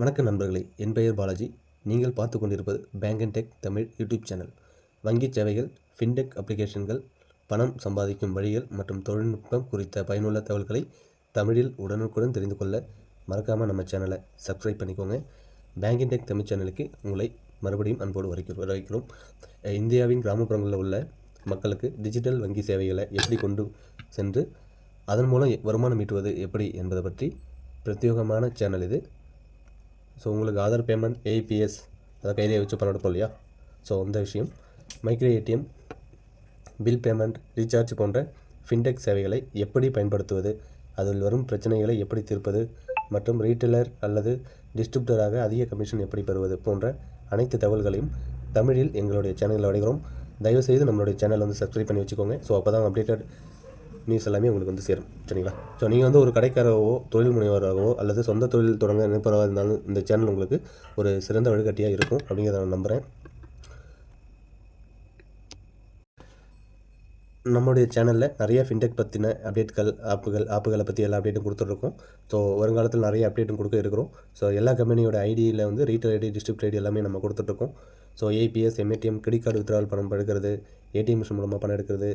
வணக்கம் நண்பர்களே, என் பெயர் பாலாஜி. நீங்கள் பார்த்து கொண்டிருப்பது bank and tech Tamil YouTube channel. வங்கி சேவைகள், ஃபின்டெக் அப்ளிகேஷன்கள், பணம் சம்பாதிக்கும் வழிகள் மற்றும் தொழில்நுட்பம் குறித்த பயனுள்ள தகவல்களை தமிழில் உடனுக்குடன் தெரிந்து கொள்ள மறக்காமல் நம்ம சேனலை சப்ஸ்கிரைப் பண்ணிக்கோங்க. பேங்க் அண்ட் டெக் தமிழ் சேனலுக்கு உங்களை மறுபடியும் அன்போடு வரவேற்கிறோம். இந்தியாவின் கிராமப்புறங்களில் உள்ள மக்களுக்கு டிஜிட்டல் வங்கி சேவைகளை எப்படி கொண்டு சென்று அதன் மூலம் வருமானம் ஈட்டுவது எப்படி என்பதை பற்றி பிரத்யேகமான சேனல் இது. ஸோ உங்களுக்கு ஆதார் பேமெண்ட், ஏபிஎஸ் அதை கையிலே வச்சு பண்ணணும் இல்லையா? ஸோ அந்த விஷயம், micro ATM, bill payment, recharge போன்ற ஃபின்டெக் சேவைகளை எப்படி பயன்படுத்துவது, அதில் வரும் பிரச்சனைகளை எப்படி தீர்ப்பது மற்றும் ரீட்டெயிலர் அல்லது டிஸ்ட்ரிபியூட்டராக அதிக கமிஷன் எப்படி பெறுவது போன்ற அனைத்து தகவல்களையும் தமிழில் எங்களுடைய சேனலில் வழங்குகிறோம். தயவுசெய்து நம்மளுடைய சேனலை வந்து சப்ஸ்கிரைப் பண்ணி வச்சுக்கோங்க. ஸோ அப்போ தான் அப்டேட்டட் நியூஸ் எல்லாமே உங்களுக்கு வந்து சேரும். சரிங்களா? ஸோ நீங்கள் வந்து ஒரு கடைக்காரவோ, தொழில் முனைவராகவோ அல்லது சொந்த தொழில் தொடங்க நினைப்பவராக இருந்தாலும் இந்த சேனல் உங்களுக்கு ஒரு சிறந்த வழிகாட்டியாக இருக்கும் அப்படிங்கிறத நான் நம்புகிறேன். நம்மளுடைய சேனலில் நிறைய ஃபின்டெக் பற்றின அப்டேட்கள், ஆப்புகளை பற்றி எல்லா அப்டேட்டும் கொடுத்துட்ருக்கோம். ஸோ வருங்காலத்தில் நிறைய அப்டேட்டும் கொடுக்க இருக்கிறோம். ஸோ எல்லா கம்பெனியோட ஐடியில் வந்து ரீட்டைல் ஐடி, டிஸ்ட்ரிபியூட்டர் ஐடி எல்லாமே நம்ம கொடுத்துட்ருக்கோம். So ABS, MADM, credit card withdrawal பணம் எடுக்கிறது, ஏடிஎம் மிஷின் மூலமாக பணம் எடுக்கிறது,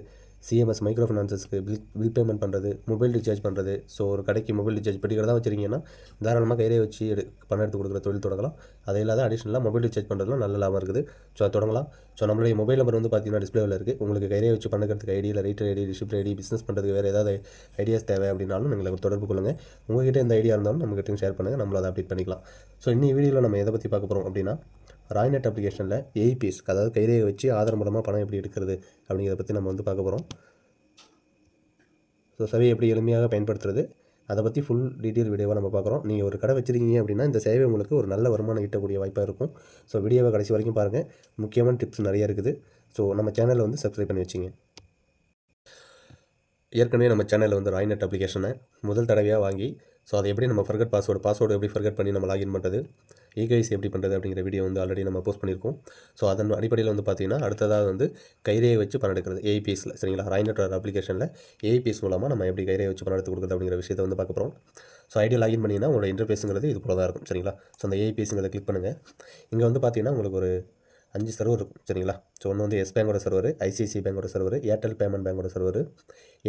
சிஎம்எஸ் மைக்ரோ ஃபினான்சஸ்க்கு பில் பேமெண்ட் பண்ணுறது, மொபைல் ரீசார்ஜ் பண்ணுறது. ஸோ ஒரு கடைக்கு மொபைல் ரீசார்ஜ் பெட்டிக்கிறதா வச்சுருக்கீங்கன்னா தாராளமாக கையிலே வச்சு பணம் எடுத்து கொடுக்குற தொழில் தொடங்கலாம். அதை இல்லாத அடிஷ்னலாக மொபைல் ரீசார்ஜ் பண்ணுறதுலாம் நல்ல லாபம் இருக்குது. ஸோ அது தொடங்கலாம். ஸோ நம்மளுடைய மொபைல் நம்பர் வந்து பார்த்தீங்கன்னா டிஸ்பிளேவில் இருக்குது. உங்களுக்கு கையிலே வச்சு பண்ணுறதுக்கு ஐடியில் retail ID, distributor ID, business பண்ணுறதுக்கு வேறு ஏதாவது ஐடியாஸ் தேவை அப்படின்னாலும் எங்களுக்கு தொடர்பு கொள்ளுங்கள். உங்கள்கிட்ட எந்த ஐடியா இருந்தாலும் நம்மகிட்டையும் ஷேர் பண்ணுங்கள், நம்மளை அதை அப்டேட் பண்ணிக்கலாம். ஸோ இன்னும் வீடியோவில் நம்ம எதை பற்றி பார்க்க போகிறோம் அப்படின்னா, ராய்நெட் அப்ளிகேஷனில் ஏபிஎஸ், அதாவது கையிலே வச்சு ஆதார் மூலமாக பணம் எப்படி எடுக்கிறது அப்படிங்கிறத பற்றி நம்ம வந்து பார்க்க போகிறோம். ஸோ சேவையை எப்படி எளிமையாக பயன்படுத்துறது, அதை பற்றி ஃபுல் டீட்டெயில் வீடியோவாக நம்ம பார்க்குறோம். நீங்கள் ஒரு கடை வச்சுருக்கீங்க அப்படின்னா இந்த சேவை உங்களுக்கு ஒரு நல்ல வருமானம் ஈட்டக்கூடிய வாய்ப்பாக இருக்கும். ஸோ வீடியோவை கடைசி வரைக்கும் பாருங்கள். முக்கியமான டிப்ஸ் நிறைய இருக்குது. ஸோ நம்ம சேனலை வந்து சப்ஸ்கிரைப் பண்ணி வச்சிங்க. ஏற்கனவே நம்ம சேனலில் வந்து ராய்நெட் அப்ளிகேஷனை முதல் தடவையாக வாங்கி, ஸோ அதை எப்படி நம்ம பாஸ்வேர்டு எப்படி ஃபர்கட் பண்ணி நம்ம லாகின் பண்ணுறது, EKYC எப்படி பண்ணுறது அப்படிங்கிற வீடியோ வந்து ஆல்ரெடி நம்ம போஸ்ட் பண்ணியிருக்கோம். ஸோ அதன் அடிப்படையில் வந்து பார்த்திங்கன்னா அடுத்ததாக வந்து கைரேகை வச்சு பணம் எடுக்கிறது ஏபிஎஸ்சில். சரிங்களா? ராய்நெட் அப்ளிகேஷனில் ஏபிஎஸ் மூலமாக நம்ம எப்படி கைரேகை வச்சு பணம் எடுத்து கொடுக்குறது அப்படிங்கிற விஷயத்தை வந்து பார்க்க போகிறோம். ஸோ ஐடியா லாகின் பண்ணிங்கன்னா உங்களோட இன்டர்ஃபேஸுங்கிறது இது போல தான் இருக்கும். சரிங்களா? ஸோ அந்த ஏபிஎஸ்ங்கிறத கிளிக் பண்ணுங்கள். இங்கே வந்து பார்த்திங்கன்னா உங்களுக்கு ஒரு 5 சர்வர் இருக்கும். சரிங்களா? ஸோ ஒன்று வந்து எஸ் பேங்கோட சர்வர், ஐசிஐசிஐ பேங்கோட சர்வர், ஏர்டெல் பேமெண்ட் பேங்கோட server,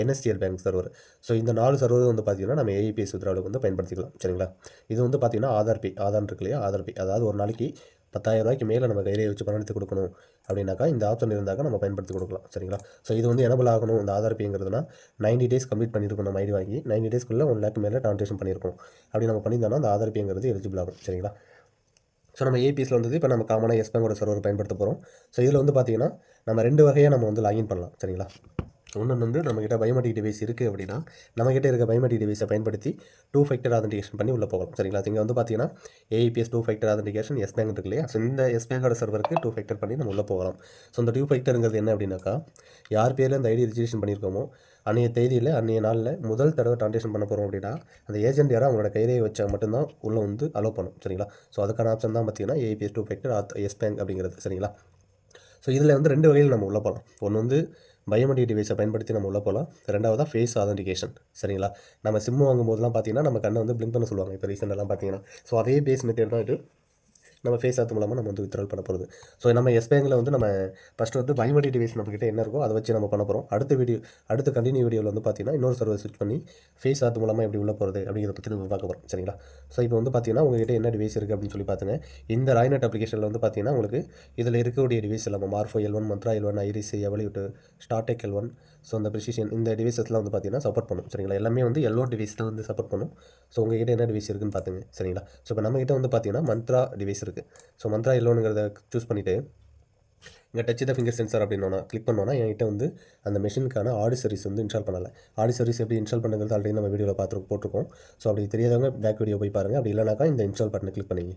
NSDL bank server. So இந்த 4 சர்வர் வந்து பார்த்திங்கன்னா நம்ம ஏபிஎஸ் வித்ட்ராவலுக்கு வந்து பயன்படுத்திக்கலாம். சரிங்களா? இது வந்து பார்த்திங்கன்னா ஆதார் இருக்கு இல்லையா? ஆதார் பே, அதாவது ஒரு நாளைக்கு 10,000 ரூபாய்க்கு மேலே நம்ம கையிலே வச்சு பணம் எடுத்து கொடுக்கணும் அப்படின்னாக்கா இந்த ஆப்ஷன் இருந்தாக்கா நம்ம பயன்படுத்தி கொடுக்கலாம். சரிங்களா? ஸோ இது வந்து எனபிள் ஆகணும். இந்த ஆதார் பேங்கிறதுனா 90 டேஸ் கம்ப்ளீட் பண்ணியிருக்கணும். நம்ம ஐடி வாங்கி 90 டேஸ்க்குள்ளே 1 லேக் மேலே ட்ரான்சாக்ஷன் பண்ணியிருக்கோம். அப்படி நம்ம பண்ணியிருந்தோம்னா அந்த ஆதார் பேங்கிறது எலிஜிபிள் ஆகும். சரிங்களா? ஸோ நம்ம ஏபிஎஸ்சில் வந்தது இப்போ நம்ம காமனாக எஸ் பேங்கோட சர்வர் பயன்படுத்த போகிறோம். ஸோ இதில் வந்து பார்த்திங்கன்னா நம்ம 2 வகையாக நம்ம வந்து லாகின் பண்ணலாம். சரிங்களா? ஒன்று வந்து நம்மக்கிட்ட பயோமெட்ரிக் டிவைஸ் இருக்குது அப்படின்னா நம்மக்கிட்ட இருக்க பயோமெட்ரிக் டிவைஸை பயன்படுத்தி 2 ஃபேக்டர் ஆதென்டிகேஷன் பண்ணி உள்ளே போகலாம். சரிங்களா? இங்கே வந்து பார்த்திங்கன்னா APS 2 factor authentication, Yes Bank இருக்கு இல்லையா? ஸோ இந்த எஸ் பேங்கோட சர்வருக்கு 2 ஃபேக்டர் பண்ணி நம்ம உள்ளே போகலாம். ஸோ இந்த 2 ஃபேக்டருங்கிறது என்ன அப்படின்னாக்கா, யார் பேரில் இந்த ஐடி ரிஜிஸ்ட்ரேஷன் பண்ணியிருக்கோமோ அன்றைய தேதியில் அன்றைய நாளில் முதல் தடவை ட்ரான்சாக்ஷன் பண்ண போகிறோம் அப்படின்னா அந்த ஏஜென்ட் யாராவது அவங்களோட கையிலே வச்சா மட்டும்தான் உள்ளே வந்து அலோவ் பண்ணும். சரிங்களா? ஸோ அதுக்கான ஆப்ஷன் தான் பார்த்திங்கன்னா ஏபிஎஸ் 2 ஃபேக்டர் எஸ் பேங்க் அப்படிங்கிறது. சரிங்களா? ஸோ இதில் வந்து 2 வகையில் நம்ம உள்ளே போகலாம். ஒன்று வந்து பயோமெட்ரிக் டிவைஸை பயன்படுத்தி நம்ம உள்ளே போகலாம். ரெண்டாவதாக ஃபேஸ் ஆதென்டிகேஷன். சரிங்களா? நம்ம சிம்மு வாங்கும்போதெல்லாம் பார்த்திங்கன்னா நம்ம கண்ணை வந்து பிளிங்க் பண்ண சொல்லுவாங்க. இப்போ ரீசெண்டெல்லாம் பார்த்திங்கன்னா ஸோ அதே பேஸ் மெத்தட் தான் இது. நம்ம ஃபேஸ் ஆத் மூலமாக நம்ம வந்து வித்ட்ராவல் பண்ண போகிறது. ஸோ நம்ம எஸ் பேங்கில் வந்து நம்ம ஃபஸ்ட்டு வந்து பயோமெட்ரிக் டிவைஸ் நம்மக்கிட்ட என்ன இருக்கோ அதை வச்சு நம்ம பண்ண போகிறோம். அடுத்த கண்டினியூ வீடியோவில் வந்து பார்த்திங்கன்னா இன்னொரு சர்வர் ஸ்விட்ச் பண்ணி ஃபேஸ் ஆத் மூலமாக எப்படி உள்ளே போகிறது அப்படிங்கிறத பற்றி நம்ம பார்க்க போகிறோம். சரிங்களா? ஸோ இப்போ வந்து பார்த்திங்கன்னா உங்கள்கிட்ட என்ன டிவைஸ் இருக்குது அப்படின்னு சொல்லி பார்த்துங்க. இந்த ராய்நெட் அப்ளிகேஷனில் வந்து பார்த்திங்கன்னா உங்களுக்கு இதில் இருக்கக்கூடிய டிவைஸ் நம்ம Morpho L1, Mantra L1, Iris, Evolute, Startek L1, so அந்த ப்ரிசிஷன் இந்த டிவைஸஸ்லாம் வந்து பார்த்திங்கன்னா சப்போர்ட் பண்ணும். சரிங்களா? எல்லாமே வந்து எல்லோ டிவைஸ் தான் வந்து சப்போர்ட் பண்ணும். ஸோ உங்கள்கிட்ட என்ன டிவைஸ் இருக்குன்னு பார்த்துங்க. சரிங்களா? ஸோ இப்போ நம்மகிட்ட வந்து பார்த்திங்கன்னா மந்த்ரா டிவைஸ் இருக்குது. ஸோ மந்த்ரா எல்லோனுங்கிறத சூஸ் பண்ணிவிட்டு இங்கே டச் த ஃபிங்கர் சென்சார் அப்படின்னா கிளிக் பண்ணோன்னா என்கிட்ட வந்து அந்த மெஷினுக்கான ஆடி சர்வீஸ் வந்து இன்ஸ்டால் பண்ணலை. ஆடி சர்வீஸ் எப்படி இன்ஸ்டால் பண்ணுறது ஆல்ரெடி நம்ம வீடியோவில் போட்டிருக்கோம். ஸோ அப்படி தெரியாதவங்க பேக் வீடியோ போய் பாருங்கள். அப்படி இல்லைனாக்கா இந்த இன்ஸ்டால் பட்டனை கிளிக் பண்ணிங்க.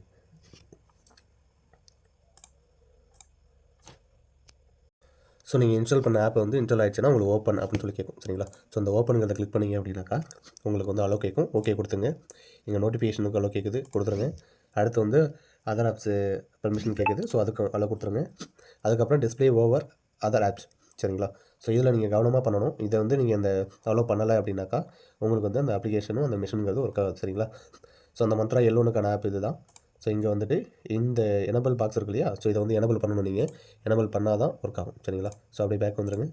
ஸோ நீங்கள் இன்ஸ்டால் பண்ண ஆப் வந்து இன்ஸ்டால் ஆகிடுச்சுன்னா உங்களுக்கு ஓப்பன் அப்படின்னு சொல்லி கேட்கும். சரிங்களா? ஸோ அந்த ஓப்பனுங்கிறத கிளிக் பண்ணிங்க அப்படின்னாக்கா உங்களுக்கு வந்து அலோ கேட்கும். ஓகே கொடுத்துங்க. இங்கே நோட்டிஃபிகேஷனுக்கு அலோ கேட்குது, கொடுத்துருங்க. அடுத்து வந்து அதர் ஆப்ஸு பர்மிஷன் கேட்குது. ஸோ அதுக்கு அலோ கொடுத்துருங்க. அதுக்கப்புறம் டிஸ்பிளே ஓவர் அதர் ஆப்ஸ். சரிங்களா? ஸோ இதில் நீங்கள் கவனமாக பண்ணணும். இதை வந்து நீங்கள் இந்த அலோ பண்ணலை அப்படின்னாக்கா உங்களுக்கு வந்து அந்த அப்ளிகேஷனும் அந்த மிஷினுங்கிறது ஒர்க் ஆகுது. சரிங்களா? ஸோ அந்த மந்த்ரா எல்லோனுக்கான ஆப் இது தான். ஸோ இங்கே வந்துட்டு இந்த எனபிள் பாக்ஸ் இருக்கு இல்லையா, ஸோ இதை வந்து எனபிள் பண்ணணும். நீங்கள் எனபிள் பண்ணால் தான் ஒர்க் ஆகும். சரிங்களா? ஸோ அப்படியே பேக் வந்துடுங்க.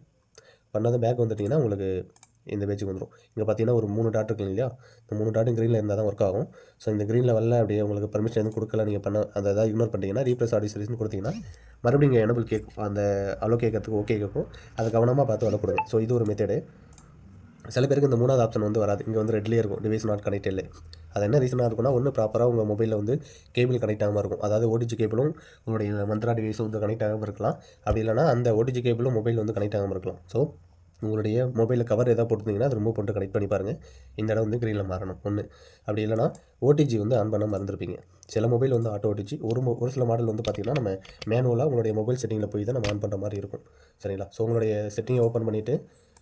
பண்ணாதான் பேக் வந்துட்டிங்கன்னா உங்களுக்கு இந்த பேஜுக்கு வந்துடும். இங்கே பார்த்தீங்கன்னா ஒரு 3 டாட் இருக்கு இல்லையா, இந்த 3 டாட்டும் க்ரீனில் இருந்தால் தான் ஒர்க் ஆகும். ஸோ இந்த க்ரீனில் வரல, அப்படியே உங்களுக்கு பர்மிஷன் எதுவும் கொடுக்கல, நீங்கள் பண்ண அந்த எதாவது இக்னோர் பண்ணிட்டீங்கன்னா ரீப்ளேஸ் ஆடியோ சர்வீஸ்னு கொடுத்தீங்கன்னா மறுபடியும் இங்கே எனபிள் கேட்கும். அந்த அலோ கேட்கறதுக்கு ஓகே கேட்கும். அதை கவனமாக பார்த்து அலோ கொடுங்க. ஸோ இது ஒரு மெத்தடு. சில பேருக்கு இந்த 3வது ஆப்ஷன் வந்து வராது. இங்கே வந்து ரெட்லேயே இருக்கும், டிவைஸ் நாட் கனெக்ட் இல்லை. அது என்ன ரீசனாக இருக்குன்னா, ஒன்று ப்ராப்பராக உங்கள் மொபைலில் வந்து கேபிள் கனெக்ட் ஆகாமல் இருக்கும். அதாவது ஓடிஜி கேபிளும் உங்களுடைய மந்த்ரா டிவைஸும் வந்து கனெக்ட் ஆகாமல் இருக்கலாம். அப்படி இல்லைனா அந்த ஓடிஜி கேபிளும் மொபைல் வந்து கனெக்ட் ஆகாமல் இருக்கலாம். ஸோ உங்களுடைய மொபைலில் கவர் எதாவது போட்டுருந்தீங்கன்னா அது ரிமூவ் பண்ணிட்டு கனெக்ட் பண்ணி பாருங்கள். இந்த இடம் வந்து க்ரீனில் மாறணும் ஒன்று. அப்படி இல்லைனா ஓடிஜி வந்து ஆன் பண்ண மறந்துருப்பீங்க. சில மொபைல் வந்து ஆட்டோ ஓடிஜி, ஒரு சில மாடல் வந்து பார்த்திங்கன்னா நம்ம மேனுவலாக உங்களுடைய மொபைல் செட்டிங்கில் போய் தான் நம்ம ஆன் பண்ணுற மாதிரி இருக்கும். சரிங்களா? ஸோ உங்களுடைய செட்டிங்கை ஓப்பன் பண்ணிவிட்டு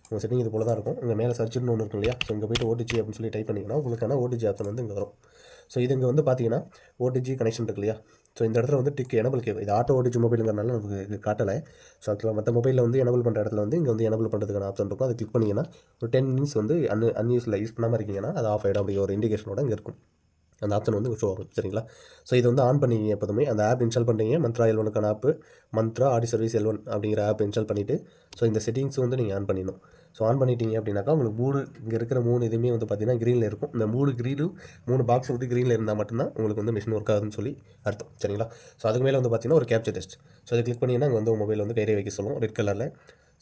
உங்கள் செட்டிங் இது போல தான் இருக்கும். உங்கள் மேலே சர்ச்சுன்னு ஒன்று இருக்கும் இல்லையா, ஸோ இங்கே போய்ட்டு ஓடிஜி அப்படின்னு சொல்லி டைப் பண்ணிங்கன்னா உங்களுக்கான ஓடிஜி ஆப்ஷன் வந்து இங்கே வரும். ஸோ இது இங்கே வந்து பார்த்தீங்கன்னா ஓடிஜி கனெக்ஷன் இருக்கு இல்லையா, ஸோ இந்த இடத்துல வந்து டிக் எனபிள் கேட்கும். இது ஆட்டோ ஓடிஜி மொபைலுங்கிறனால நமக்கு இது காட்டலை. ஸோ ஆக்சுவலாக மற்ற மொபைலில் வந்து எனபிள் பண்ணுற இடத்துல வந்து இங்கே வந்து எனபிள் பண்ணுறதுக்கான ஆப்ஷன் இருக்கும். அதை கிளிக் பண்ணிங்கன்னா ஒரு 10 மினிட்ஸ் வந்து அன்யூஸில் யூஸ் பண்ணாமல் இருக்கீங்கன்னா அது ஆஃப் ஆகிடும். அப்படி ஒரு இண்டிகேஷனோட இங்கே இருக்கும். அந்த ஆப்ஷன் வந்து ஷோ ஆகும். சரிங்களா? ஸோ இது வந்து ஆன் பண்ணிங்க எப்போதுமே அந்த ஆப் இன்ஸ்டால் பண்ணுறீங்க. மந்த்ரா L1க்கான ஆப்பு, மந்த்ரா ஆடி சர்வீஸ் L1 அப்படிங்கிற ஆப் இன்ஸ்டால் பண்ணிவிட்டு ஸோ இந்த செட்டிங்ஸ் வந்து நீங்கள் ஆன் பண்ணிடணும். ஸோ ஆன் பண்ணிட்டீங்க அப்படின்னாக்கா உங்களுக்கு இங்கே இருக்கிற 3 இதுவுமே வந்து பார்த்தீங்கன்னா க்ரீனில் இருக்கும். இந்த 3 க்ரீனும் 3 பாக்ஸ் வந்து க்ரீனில் இருந்தால் மட்டும்தான் உங்களுக்கு வந்து மிஷின் ஒர்க் ஆகுதுன்னு சொல்லி அர்த்தம். சரிங்களா? ஸோ அதுக்கு மேலே வந்து பார்த்தீங்கன்னா ஒரு கேப்சர் டெஸ்ட். ஸோ அதை கிளிக் பண்ணிங்கன்னா அங்கே வந்து உங்கள் மொபைல் வந்து கைரே வைக்க சொல்லும் ரெட் கலரில்.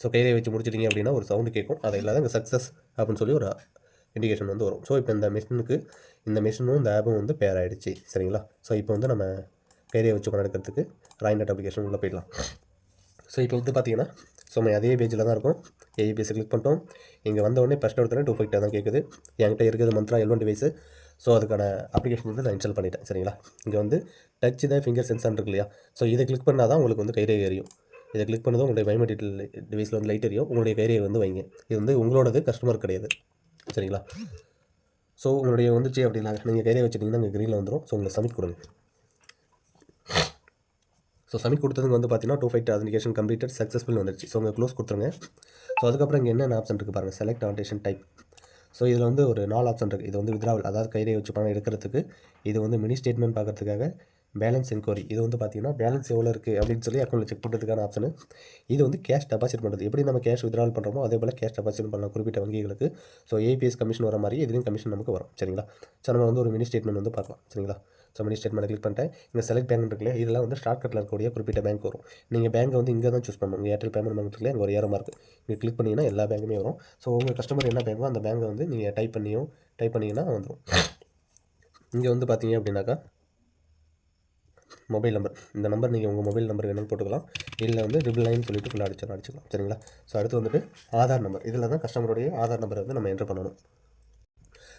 ஸோ கைரே வச்சு முடிச்சிட்டிங்க அப்படின்னா ஒரு சவுண்டு கேட்கும். அதை இல்லாத இங்கே சக்ஸஸ் அப்படின்னு சொல்லி ஒரு இண்டிகேஷன் வந்து வரும். ஸோ இப்போ இந்த மிஷினும் இந்த ஆப்பும் வந்து பேர் ஆகிடுச்சு. சரிங்களா? ஸோ இப்போ வந்து நம்ம கைரே வச்சு நடக்கிறதுக்கு ராய்நெட் அப்ளிகேஷன் உள்ளே போயிடலாம். ஸோ இப்போ வந்து பார்த்தீங்கன்னா நம்ம அதே பேஜில் தான் இருக்கும். ஏபிஎஸ் கிளிக் பண்ணிட்டோம். இங்கே வந்தோடனே ஃபஸ்ட் ஒருத்தர் 2 தான் கேட்குது. என்கிட்ட இருக்குது மந்த்ரா L1 டிவைஸு. ஸோ அதுக்கான அப்ளிகேஷன் வந்து நான் இன்ஸ்டால் பண்ணிட்டேன். சரிங்களா? இங்கே வந்து டச் த ஃபிங்கர் சென்சார் இருக்கு இல்லையா, ஸோ இதை கிளிக் பண்ணால் தான் உங்களுக்கு வந்து கைரே எரியும். இதை கிளிக் பண்ணதும் உங்களுடைய பயோமெட்ரிக் டிவைஸில் வந்து லைட் எரியும். உங்களுடைய கைரே வந்து வைங்க. இது வந்து உங்களோடது, கஸ்டமர் கிடையாது. சரிங்களா? ஸோ உங்களுடைய வந்துச்சு அப்படின்னா நீங்கள் கைரே வச்சுட்டிங்கன்னா அங்கே க்ரீனில் வந்துடும். ஸோ உங்களுக்கு சப்மிட் கொடுங்க. ஸோ சப்மிட் கொடுத்ததுக்கு வந்து பார்த்தீங்கன்னா 2 ஃபேக்டர் ஆதென்டிகேஷன் கம்ப்ளீட்டட் சக்ஸஸ்ஃபுல் வந்துருச்சு. ஸோ உங்கள் க்ளோஸ் கொடுத்துருங்க. ஸோ அதுக்கப்புறம் இங்கே என்னென்ன ஆப்ஷன் இருக்குது பாருங்கள். Select ஆன்டேஷன் type. ஸோ இதில் வந்து ஒரு 4 ஆப்ஷன் இருக்குது. இது வந்து வித்ராவல், அதாவது கைரே வச்சு பணம் எடுக்கிறதுக்கு. இது வந்து மினி ஸ்டேட்மெண்ட் பார்க்குறதுக்காக. பேலன்ஸ் என்கொயரி, இது வந்து பார்த்தீங்கன்னா பேலன்ஸ் எவ்வளோ இருக்குது அப்படின்னு சொல்லி அக்கௌண்ட்டில் செக் பண்ணுறதுக்கான ஆப்ஷனு. இது வந்து கேஷ் டெபாசிட் பண்ணுறது. எப்படி நம்ம கேஷ் வித்ராவல் பண்ணுறோமோ அதே போல் கேஷ் டெபாசிட் பண்ணலாம் குறிப்பிட்ட வங்கிகளுக்கு. ஸோ ஏபிஎஸ் கமிஷன் வர மாதிரி இதுலேயும் கமிஷன் நமக்கு வரும். சரிங்களா? ஸோ நம்ம வந்து ஒரு மினி ஸ்டேட்மெண்ட் வந்து பார்க்கலாம். சரிங்களா? ஸோ மினி ஸ்டேட்மெண்ட் கிளிக் பண்ணிட்டேன். இங்கே செலக்ட் பேங்க் இருக்குல்லையா, இதெல்லாம் வந்து ஷார்ட்கட்டில் இருக்கக்கூடிய குறிப்பிட்ட பேங்க் வரும். நீங்கள் பேங்க் வந்து இங்கே தான் சூஸ் பண்ணணும். இங்கே ஏர்டெல் பேமெண்ட் பேங்க் இருக்குல்லையா, அங்கே ஒரு ஏரோ மார்க் இங்கே கிளிக் பண்ணிங்கன்னா எல்லா பேங்குமே வரும். ஸோ உங்கள் கஸ்டமர் என்ன பேங்கோ அந்த பேங்கை வந்து நீங்கள் டைப் பண்ணிங்கன்னா வந்துடும். இங்கே வந்து பார்த்தீங்க அப்படின்னாக்கா மொபைல் நம்பர், இந்த நம்பர் நீங்கள் உங்கள் மொபைல் நம்பர் வேணாலும் போட்டுக்கலாம். இல்லை வந்து 999 சொல்லிட்டு ஃபுல்லாக அடிச்சுக்கலாம். சரிங்களா? ஸோ அடுத்து வந்துட்டு ஆதார் நம்பர். இதில் தான் கஸ்டமருடைய ஆதார் நம்பரை வந்து நம்ம என்ட்ரு பண்ணணும்.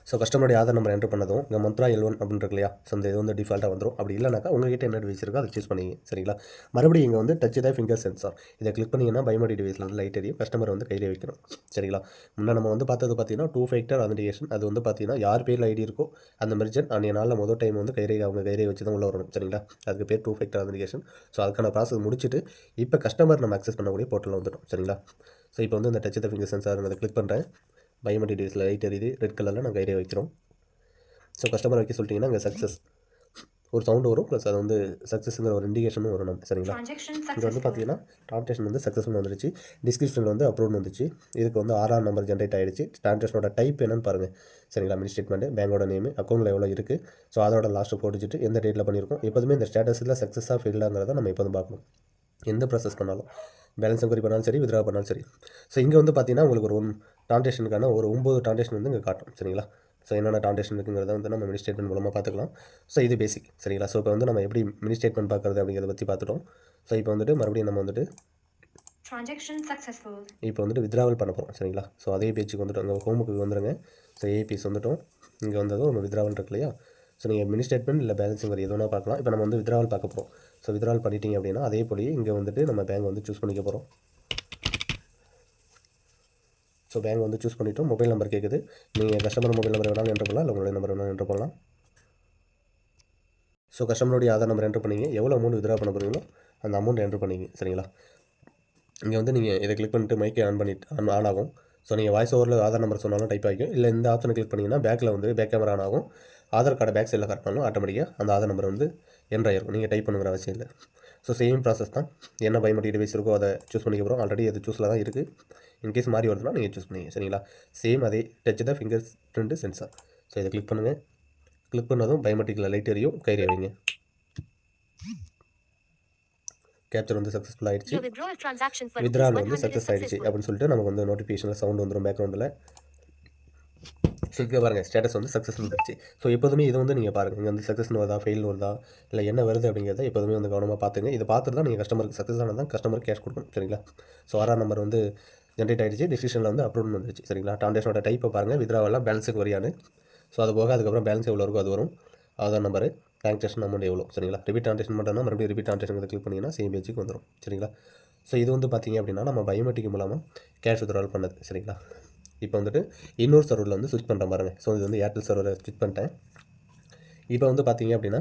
ஸோ கஸ்டமருடைய ஆதார் நம்பர் என்ட்ரு பண்ணதும் இங்கே மந்த்ரா L1 அப்படின்னு இருக்கு இல்லையா, ஸோ இந்த இது வந்து டிஃபால்ட்டாக வந்துடும். அப்படி இல்லைனாக்கா உங்கள்கிட்ட என்ன டிவைஸ் இருக்கோ அதை சூஸ் பண்ணிங்க. சரிங்களா? மறுபடியும் இங்கே வந்து டச் த ஃபிங்கர் சென்சார் இதை கிளிக் பண்ணிங்கன்னா பயோமெட்ரிக் டிவைஸில் வந்து லைட் எரியும். கஸ்டமர் வந்து கையிலே வைக்கணும். சரிங்களா? முன்னே நம்ம வந்து பார்த்தது பார்த்தீங்கன்னா 2 ஃபேக்டர் ஆதென்டிகேஷன். அது வந்து பார்த்தீங்கன்னா யார் பேரில் ஐடி இருக்கோ அந்த மெர்ஜன் அன்றைய நாளில் முதல் டைம் வந்து அவங்க கைரே வச்சு தான் உள்ள வரணும். சரிங்களா? அதுக்கு பேர் 2 ஃபேக்டர் ஆதென்டிகேஷன். ஸோ அதுக்கான ப்ராசஸ் முடிச்சுட்டு இப்போ கஸ்டமர் நம்ம அக்சஸ் பண்ணக்கூடிய போர்ட்டலில் வந்துடும். சரிங்களா? ஸோ இப்போ வந்து இந்த டச் த ஃபிங்கர் சென்சார் அதை கிளிக் பண்ணுறேன். பயோமெட்ரிக் டிவைஸில் லைட் எரியுது, ரெட் கலரில் நான் கைரே வைக்கிறோம். ஸோ கஸ்டமர் வைக்க சொல்லிட்டிங்கன்னா அங்கே சக்ஸஸ் ஒரு சவுண்டு வரும், ப்ளஸ் அது வந்து சக்ஸஸ்ங்கிற ஒரு இண்டிகேஷனும் வரும் நம்ம. சரிங்களா? இங்கே வந்து பார்த்தீங்கன்னா ட்ரான்சாக்ஷன் வந்து சக்ஸஸ்ஃபுல் வந்துருச்சு. டிஸ்கிரிப்ஷனில் வந்து அப்ரூவ் வந்துச்சு. இதுக்கு வந்து 6ஆம் நம்பர் ஜென்ரேட் ஆகிடுச்சு. ட்ரான்சாக்ஷனோட டைப் என்னன்னு பாருங்கள். சரிங்களா? மினி ஸ்டேட்மெண்ட், பேங்கோட நேம், அக்கௌண்ட்டில் எவ்வளோ இருக்குது, ஸோ அதோட லாஸ்ட்டு போட்டுச்சுட்டு எந்த டேட்டில் பண்ணியிருக்கோம். எப்போதுமே இந்த ஸ்டேட்டஸில் சக்ஸஸாக ஃபெயிலாங்கிறத நம்ம எப்போதும் பார்க்கணும். எந்த ப்ராசஸ் பண்ணாலும், பேலன்ஸ் என்கொயரி பண்ணாலும் சரி, வித்ரா பண்ணாலும் சரி. ஸோ இங்கே வந்து பார்த்தீங்கன்னா உங்களுக்கு ஒரு ட்ரான்சாக்ஷனுக்கான ஒரு 9 ட்ரான்சாக்ஷன் வந்து இங்கே காட்டும். சரிங்களா? ஸோ என்னென்ன ட்ரான்சாக்ஷன் இருக்குங்கிறத வந்து நம்ம மினி ஸ்டேட்மெண்ட் மூலமாக பார்த்துக்கலாம். ஸோ இது பேசிக். சரிங்களா? ஸோ இப்போ வந்து நம்ம எப்படி மினி ஸ்டேட்மெண்ட் பார்க்குறது அப்படிங்கிறத பற்றி பார்த்துட்டோம். ஸோ இப்போ வந்துட்டு மறுபடியும் நம்ம வந்துட்டு இப்போ வந்துட்டு வித்ராவல் பண்ண போகிறோம். சரிங்களா? ஸோ அதே பேஜுக்கு வந்துட்டோம். அங்கே ஹோமுக்கு வந்துடுங்க. ஸோ ஏபிஎஸ் வந்துட்டோம். இங்கே வந்ததும் நம்ம வித்ராவல் இருக்கு இல்லையா, ஸோ நீங்கள் மினி ஸ்டேட்மெண்ட் இல்லை பேலன்ஸுங்கிற எது வேணால் பார்க்கலாம். இப்போ நம்ம வந்து வித்ராவல் பார்க்க போகிறோம். ஸோ வித்ராவல் பண்ணிட்டீங்க அப்படின்னா அதே போலயே இங்கே வந்துட்டு நம்ம பேங்க் வந்து சூஸ் பண்ணிக்க போகிறோம். ஸோ பேங்க் வந்து சூஸ் பண்ணிவிட்டோம். மொபைல் நம்பர் கேட்குது. நீங்கள் கஸ்டமர் மொபைல் நம்பர் வேணாலும் என்ட்ரு பண்ணலாம், இல்லை உங்களுடைய நம்பர் வேணாலும் என்ட்ரு பண்ணலாம். ஸோ கஸ்டமருடைய ஆதார் நம்பர் என்ட்ரு பண்ணிங்க. எவ்வளோ அமௌண்ட் வித்ரா பண்ண போகிறீங்களோ அந்த அமௌண்ட் என்ட்ரு பண்ணிங்க. சரிங்களா? இங்கே வந்து நீங்கள் இதை கிளிக் பண்ணிட்டு மைக்கை ஆன் ஆகும். ஸோ நீங்கள் வாய்ஸ் ஓவரில் ஆதார் நம்பர் சொன்னாலும் டைப் ஆகிக்கும். இல்லை இந்த ஆப்ஷனை கிளிக் பண்ணிங்கன்னா பேக்கில் வந்து பேக் கேமரா ஆன் ஆகும். ஆதார் கார்டை பேக் சைடில் காட்டினாலும் ஆட்டோமேட்டிக்காக அந்த ஆதார் நம்பர் வந்து என்ட்ரு ஆகிருக்கும். நீங்கள் டைப் பண்ணுங்கிற அவசியம் இல்லை. ஸோ சேம் ப்ராசஸ் தான். என்ன பயோமெட்ரிக் டிவைஸ் இருக்கோ அதை சூஸ் பண்ணிக்க போகிறோம். ஆல்ரெடி அது சூஸில் தான் இருக்குது. இன்கேஸ் மாறி வருதுன்னா நீங்கள் சூஸ் பண்ணிங்க. சரிங்களா? சேம் அதே touch the finger print sensor. So இதை கிளிக் பண்ணுங்கள். கிளிக் பண்ணதும் பயோமெட்ரிக்கில் லைட் எரியும். கயிறு வைங்க. கேப்சர் வந்து சக்ஸஸ்ஃபுல் ஆகிடுச்சு. வித்ட்ரால் வந்து சக்ஸஸ் ஆகிடுச்சு அப்படின்னு சொல்லிட்டு நமக்கு வந்து நோட்டிஃபிகேஷனில் சவுண்ட் வந்துடும் பேக்ரவுண்டில். ஸோ இங்கே பாருங்கள் ஸ்டேட்டஸ் வந்து சக்ஸஸ்ஃபுல் ஆகிடுச்சு. ஸோ எப்போதுமே இதை வந்து நீங்கள் பாருங்கள். இங்கே வந்து சக்ஸஸ்னு வருதா ஃபெயில் வருதா இல்லை என்ன வருது அப்படிங்கிறத எப்போதுமே வந்து கவனமாக பார்த்துங்க. இதை பார்த்துட்டு தான் நீங்கள் கஸ்டமருக்கு சக்ஸஸ் ஆனால் தான் கஸ்டமருக்கு கேஷ் கொடுக்கணும். சரிங்களா? ஸோ ஆர்ஆர் நம்பர் வந்து ஜென்ரேட் ஆகிடுச்சு. டிஸ்கிரிப்ஷனில் வந்து அப்ரூவ்னு வந்துருச்சு. சரிங்களா? ட்ரான்சாக்ஷனோட டைப்பை பாருங்கள். வித்ட்ராவெல்லாம் பேலன்ஸுக்கு வரியானு. ஸோ அது போக அதுக்கப்புறம் பேலன்ஸ் எவ்வளோ இருக்கோ அது வரும். ஆதார் நம்பரு, ட்ரான்சாக்ஷன் அமௌண்ட் எவ்வளோ. சரிங்களா? ரிப்பீட் ட்ரான்சாக்ஷன் மட்டும்னா மறுபடியும் ரிப்பீட் ட்ரான்சாக்ஷன் கிளிக் பண்ணிங்கன்னா சேம் பேஜுக்கு வந்துடும். சரிங்களா? ஸோ இது வந்து பார்த்திங்க அப்படின்னா நம்ம பயோமெட்ரிக் மூலமாக கேஷ் வித்ட்ராவல் பண்ணது. சரிங்களா? இப்போ வந்துட்டு இன்னொரு சர்வரில் வந்து ஸ்விட்ச் பண்ணுற பாருங்க. ஸோ இது வந்து ஏர்டெல் சர்வரை ஸ்விட்ச் பண்ணிட்டேன். இப்போ வந்து பார்த்திங்க அப்படின்னா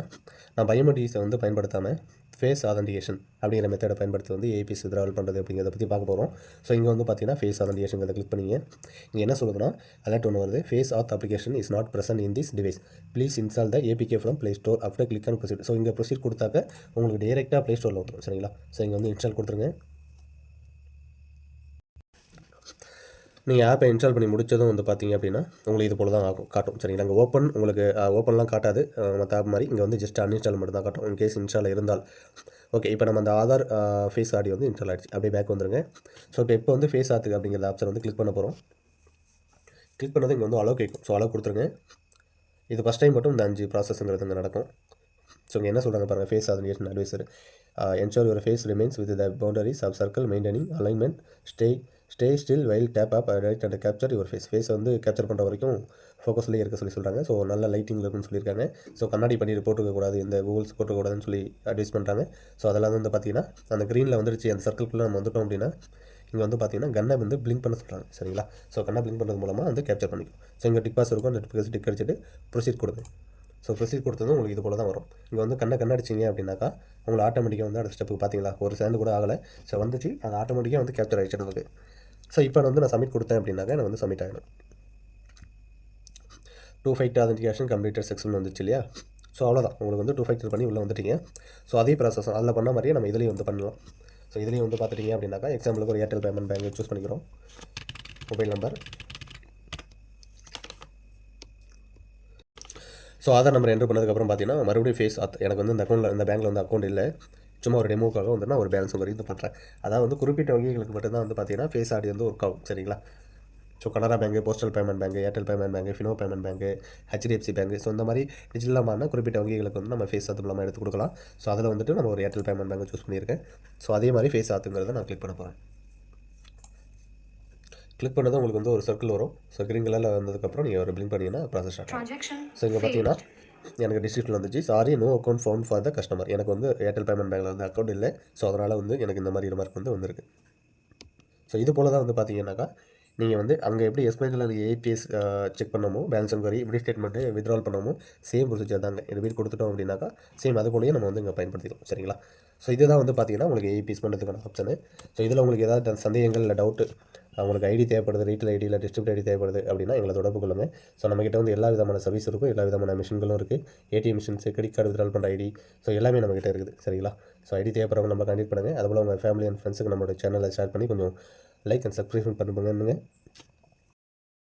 நான் பயோமெட்ரிக்ஸை வந்து பயன்படுத்தாமல் ஃபேஸ் ஆதென்டிகேஷன் அப்படிங்கிற மெத்தடை பயன்படுத்தி வந்து ஏபிஎஸ் வித்ட்ராவல் பண்ணுறது அப்படிங்கிறத பற்றி பார்க்க போகிறோம். ஸோ இங்கே வந்து பார்த்தீங்கன்னா ஃபேஸ் ஆதென்டிகேஷன் கிளிக் பண்ணிங்க. இங்கே என்ன சொல்லுதுன்னா அலர்ட் ஒன்று வருது. ஃபேஸ் ஆத் application is not present in this device. Please install the APK from play store after click and proceed. So இங்கே ப்ரொசீட் கொடுத்தாக்க உங்களுக்கு டேரெக்டாக ப்ளே ஸ்டோரில் வந்துடும். சரிங்களா? ஸோ இங்கே வந்து இன்ஸ்டால் கொடுத்துருங்க. நீங்கள் ஆப்பை இன்ஸ்டால் பண்ணி முடிச்சதும் வந்து பார்த்திங்க அப்படின்னா உங்களுக்கு இது போல் தான் காட்டும். சரிங்களா? அங்கே ஓப்பன் உங்களுக்கு ஓப்பன்லாம் காட்டாது மற்ற ஆப் மாதிரி. இங்கே வந்து ஜஸ்ட் அன்இன்ஸ்டால் மட்டும் தான் காட்டும். இன்கேஸ் இன்ஸ்டால் இருந்தால். ஓகே, இப்போ நம்ம அந்த ஆதார் ஃபேஸ் ஆடியோ வந்து இன்ஸ்டால் ஆகிடுச்சு. அப்படியே பேக் வந்துருங்க. ஸோ இப்போ வந்து ஃபேஸ் ஆத்துக்கு அப்படிங்கிற ஆப்ஷன் வந்து கிளிக் பண்ண போகிறோம். கிளிக் பண்ணது இங்கே வந்து அலோ கேட்கும். ஸோ அலோ கொடுத்துருங்க. இது ஃபஸ்ட் டைம் மட்டும் இந்த 5 ப்ராசஸ்ங்கிறது இங்கே நடக்கும். ஸோ இங்கே என்ன சொல்கிறாங்க பாருங்கள். Face authentication advisor ensure your face remains with the boundaries of circle maintaining alignment stay still while tap up right and capture your ஃபேஸை வந்து கேப்சர் பண்ணுற வரைக்கும் ஃபோக்கஸ்லேயே இருக்க சொல்கிறாங்க. ஸோ நல்ல லைட்டிங்கில் இருக்குன்னு சொல்லியிருக்காங்க. ஸோ கண்ணாடி பண்ணிட்டு போட்டுக்கக்கூடாது, இந்த கூகுள்ஸ் போட்டுக்கூடாதுன்னு சொல்லி அட்வைஸ் பண்ணுறாங்க. ஸோ அதெல்லாம் வந்து பார்த்திங்கன்னா அந்த க்ரீனில் வந்துடுச்சு. அந்த சர்க்கிள்குள்ளே நம்ம வந்துட்டோம் அப்படின்னா இங்கே வந்து பார்த்திங்கன்னா கன்னை வந்து பிளிங்க் பண்ண சொல்கிறாங்க. சரிங்களா? ஸோ கண்ணை பிளிங்க் பண்ணுறது மூலமாக வந்து கேப்சர் பண்ணிக்கும். ஸோ இங்கே டிக் பாஸ் இருக்கும். அந்த டிக் அடிச்சுட்டு ப்ரொசீட் கொடுங்க. ஸோ ப்ரொசீட் கொடுத்ததும் உங்களுக்கு இது போல் தான் வரும். இங்கே வந்து கண்ணடிச்சிங்க அப்படின்னாக்கா உங்களை ஆட்டோமேட்டிக்காக வந்து அடுத்த ஸ்டெப்புக்கு பார்த்தீங்களா ஒரு சேண்டு கூட ஆகலை. ஸோ வந்துச்சு, அது ஆட்டோமேட்டிக்காக வந்து கேப்சர் ஆகிடுச்சு நமக்கு. ஸோ இப்போ வந்து நான் சப்மிட் கொடுத்தேன் அப்படின்னாக்கா எனக்கு வந்து சப்மிட் ஆகிடும். 2 ஃபேக்டர் ஆதென்டிகேஷன் கம்ப்ளீட்டட் செக்ஷன் வந்துச்சு இல்லையா? ஸோ அவ்வளோதான். உங்களுக்கு வந்து 2 ஃபேக்டர் பண்ணி உள்ளே வந்துட்டீங்க. ஸோ அதே ப்ராசஸ் அதில் பண்ண மாதிரியே நம்ம இதுலேயும் வந்து பண்ணலாம். ஸோ இதுலேயும் வந்து பார்த்துட்டிங்க அப்படின்னாக்கா எக்ஸாம்பிளுக்கு ஒரு ஏர்டெல் பேமெண்ட் பேங்க் சூஸ் பண்ணிக்கிறோம். Mobile number, so Aadhaar number enter பண்ணதுக்கப்புறம் பார்த்தீங்கன்னா மறுபடியும் ஃபேஸ் எனக்கு வந்து இந்த அக்கௌண்ட்டில் இந்த பேங்க்கில் வந்து அக்கௌண்ட் இல்லை, சும்மா ஒரு டெமோக்காக வந்து நான் ஒரு பேலன்ஸ் வரைக்கும் இது பண்ணுறேன். அதாவது வந்து குறிப்பிட்ட வங்கிகளுக்கு மட்டும் தான் வந்து பார்த்தீங்கன்னா ஃபேஸ் ஆடி வந்து ஒர்க் ஆகும். சரிங்களா? So Canara bank, postal payment bank, Airtel payment bank, Fino payment bank, HDFC bank, so இந்த மாதிரி டிஜிட்டலான குறிப்பிட்ட வங்கிகளுக்கு வந்து நம்ம ஃபேஸ் ஆத்து மூலமாக எடுத்து கொடுக்கலாம். ஸோ அதில் வந்துட்டு நம்ம ஒரு ஏர்டெல் பேமெண்ட் பேங்க் சூஸ் பண்ணியிருக்கேன். ஸோ அதே மாதிரி ஃபேஸ் ஆத்துங்கிறத நான் கிளிக் பண்ண போகிறேன். கிளிக் பண்ணதும் உங்களுக்கு வந்து ஒரு சர்க்கிள் வரும். ஸோ கிரீன் கலரில் வந்ததுக்கப்புறம் நீங்கள் ஒரு பிளிங்க் பண்ணிங்கன்னா ப்ராசஸ் ஸ்டார்ட் ஆகும். ஸோ இங்கே பார்த்தீங்கன்னா எனக்கு டிஸ்ட்ரிக்டில் வந்துச்சு sorry no account found for the customer. எனக்கு வந்து ஏர்டெல் பேமெண்ட் பேங்கில் வந்து அக்கௌண்ட் இல்லை. ஸோ அதனால் வந்து எனக்கு இந்த மாதிரி மார்க் வந்து வந்திருக்கு. ஸோ இது போல் தான் வந்து பார்த்தீங்கன்னாக்கா நீங்கள் வந்து அங்கே எப்படி எஸ்பிஐயில் ஏபிஎஸ் செக் பண்ணமோ பேலன்ஸ் என்கொயரி இப்படி ஸ்டேட்மெண்ட்டு வித்ட்ரால் பண்ணமோ சேம் ப்ரொசீஜர் தாங்க. இது வீடு கொடுத்துட்டோம் அப்படின்னாக்கா சேம் அது போலயே நம்ம வந்து இங்கே பயன்படுத்திக்கலாம். சரிங்களா? ஸோ இதுதான் வந்து பார்த்தீங்கன்னா உங்களுக்கு ஏபிஎஸ் பண்ணுறதுக்கான ஆப்ஷனு. ஸோ இதில் உங்களுக்கு ஏதாவது சந்தேகங்கள் இல்லை டவுட்டு, உங்களுக்கு ஐடி தேவைப்படுது, ரீட்டைல் ஐடி இல்லை டிஸ்ட்ரிக்ட் ஐடி தேவைப்படுது அப்படின்னா எங்களை தொடர்பு கொள்ளுங்கள். ஸோ நம்மகிட்ட வந்து எல்லா விதமான சர்வீஸ் இருக்கும், எல்லா விதமான மிஷின்களும் இருக்குது. ATM machines, credit card withdrawal பண்ணுற ஐடி, ஸோ எல்லாமே நம்மகிட்ட இருக்குது. சரிங்களா? ஸோ ஐடி தேவைப்படுறவங்க நம்ம கான்டெக்ட் பண்ணுங்கள். அதுபோல் உங்கள் ஃபேமிலி அண்ட் ஃப்ரெண்ட்ஸுக்கு நம்மளோட சேனலை ஷேர் பண்ணி கொஞ்சம் லைக் அண்ட் சப்ஸ்கிரைப் பண்ணுங்க.